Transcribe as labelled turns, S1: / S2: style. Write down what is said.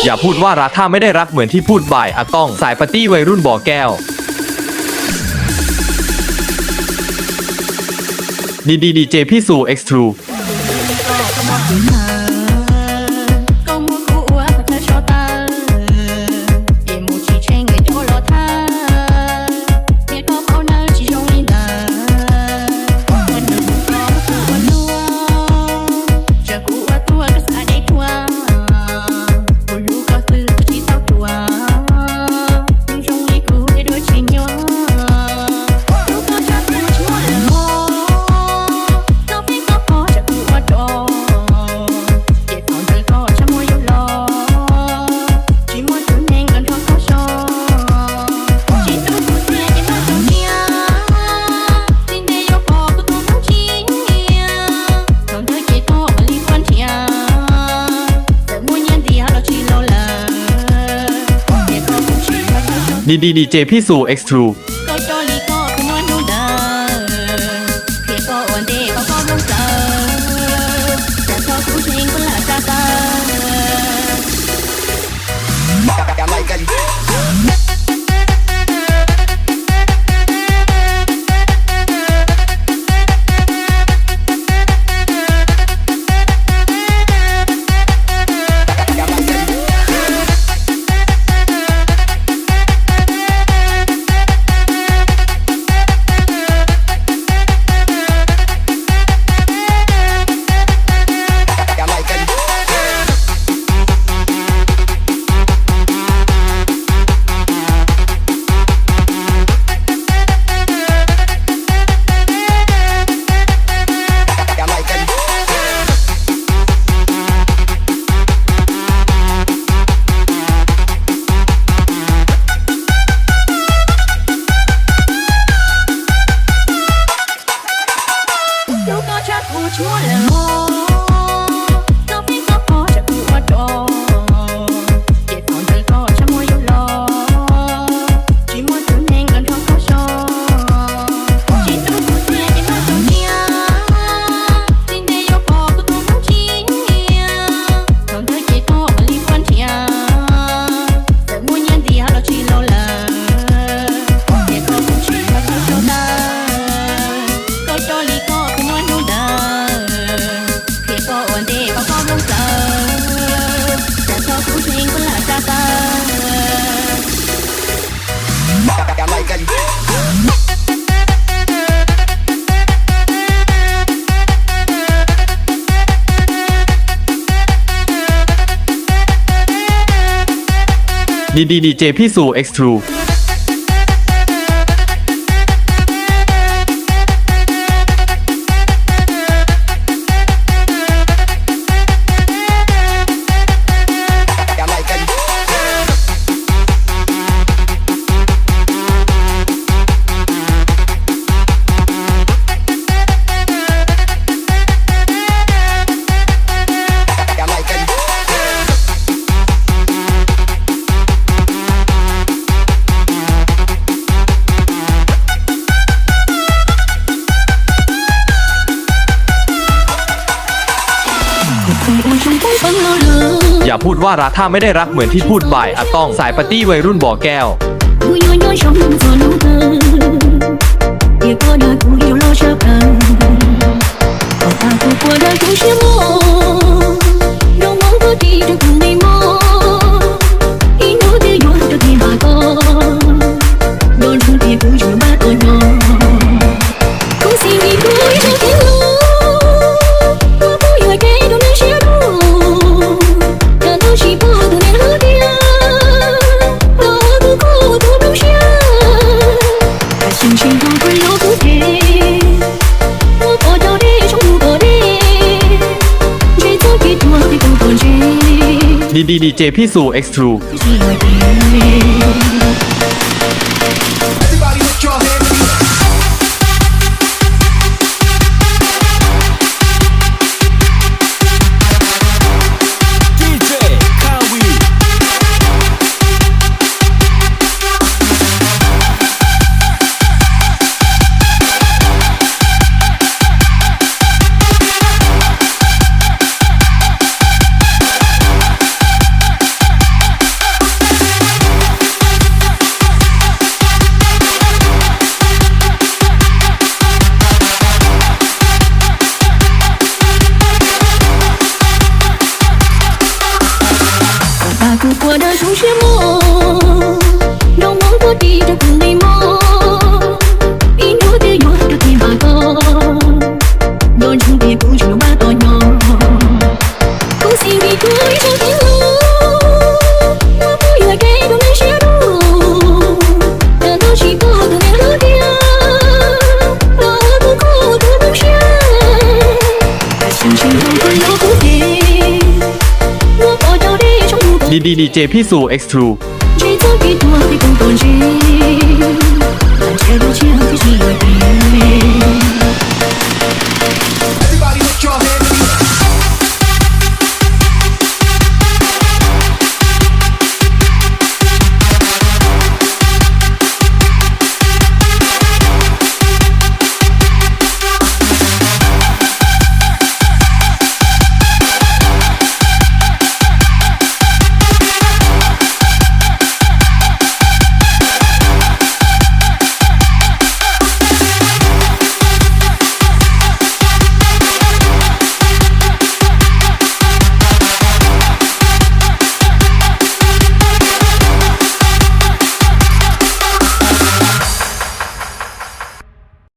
S1: อย่าพูดว่ารักถ้าไม่ได้รักเหมือนที่พูดบ่ายอาต้องสายปาร์ตี้วัยรุ่นบ่อแก้วดีเจพี่สู่ X-Trueดีเจพี่สู่ X-Trueดีเจพี่สู่ X-Trueอย่าพูดว่ารักถ้าไม่ได้รักเหมือนที่พูดบ่ายอาต้องสายปาร์ตี้วัยรุ่นบ่อแก้วดีเจพี่สู่ X-True
S2: 我的初雪梦，让我过低着空美梦，一路的我的天马高，我准备不去把多鸟，恭喜你过一场天路，我不愿给他们写路，但都是不同的路点，我不哭都不想，星星都会有蝴蝶。
S1: ดีดีดีเจพี่สู่ X2
S2: 制造给多的不多人，看起来都像是一个